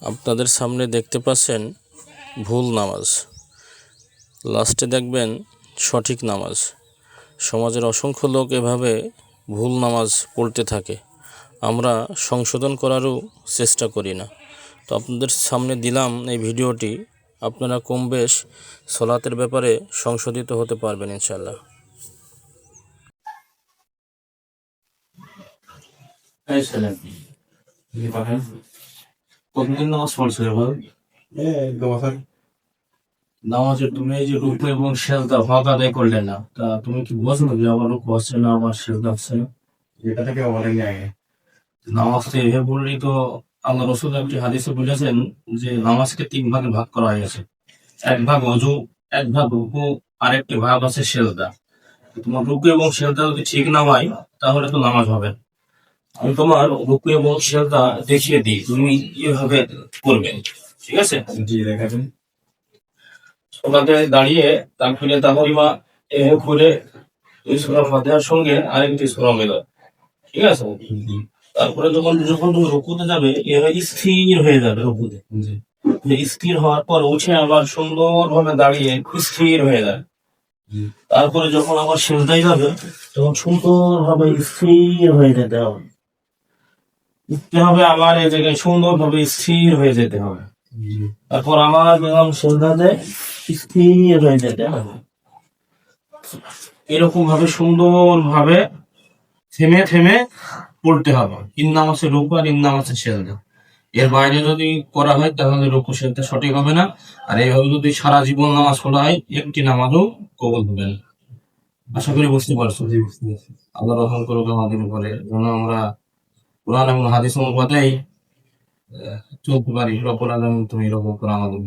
আপনাদের সামনে দেখতে পাচ্ছেন ভুল নামাজ, লাস্টে দেখবেন সঠিক নামাজ। সমাজের অসংখ্য লোক এভাবে ভুল নামাজ পড়তে থাকে, আমরা সংশোধন করারও চেষ্টা করি না। তো আপনাদের সামনে দিলাম এই ভিডিওটি, আপনারা কম বেশ সলাতের ব্যাপারে সংশোধিত হতে পারবেন ইনশাল্লাহ। কতদিন নামাজ পড়ছো ভাই? নামাজের তুমি এই যে রুকু এবং সেজদা হক আদায় করলে না, তা তুমি কি বুঝলো যে আমার রুকু হচ্ছে না, আমার সেজদা হচ্ছে না? এটা থেকে বলেন আগে নামাজ তো এভাবে বললেই তো আল্লাহ রসুল একটি হাদিসে বলেছেন যে নামাজকে 3 ভাগে ভাগ করা হয়েছে। এক ভাগ অজু, এক ভাগ রুকু, আরেকটি ভাগ আছে সেজদা। তোমার রুকু এবং সেজদা যদি ঠিক না হয় তাহলে তো নামাজ হবে না। আমি তোমার রুকু এবং সেজদা দেখিয়ে দিই, তুমি এভাবে করবে, ঠিক আছে? জি দেখাবেন। ওখানে দাঁড়িয়ে তারপরে তাহরিমা এ করে দুই সূরা ফাতিহার সঙ্গে আরেকটি সূরা মিলাও, ঠিক আছে? তারপরে যখন যখন তুমি রুকুতে যাবে এভাবে স্থির হয়ে যাবে রুকুতে। স্থির হওয়ার পর উঠে আবার সুন্দরভাবে দাঁড়িয়ে স্থির হয়ে যাবে। তারপরে যখন আবার সিজদায় যাবে তখন সুন্দরভাবে স্থির হয়ে যেতে হবে। উঠতে হবে আবার এই জায়গায় সুন্দরভাবে স্থির হয়ে যেতে হবে। তারপর আমার যখন সিজদাতে স্থির হয়ে যেতে হবে। এরকম ভাবে সুন্দর ভাবে থেমে থেমে পড়তে হবে। ইন্নামাসে রুকু আর ইন্নামাসে সেজদা। এর বাইরে যদি করা হয় তাহলে রুকু সেজদা সঠিক হবে না। আর এইভাবে যদি সারা জীবন নামাজ পড়া হয় একটি নামাজও কবুল হবে না। আশা করি বুঝতে পারছো। আল্লাহ রহম করুক আমাদের উপরে, যেন আমরা কোরআন এবং হাদিস অনুপাতেই চলতে পারি। রব্বুল আলামিন তুমি এরকম করে আমাদের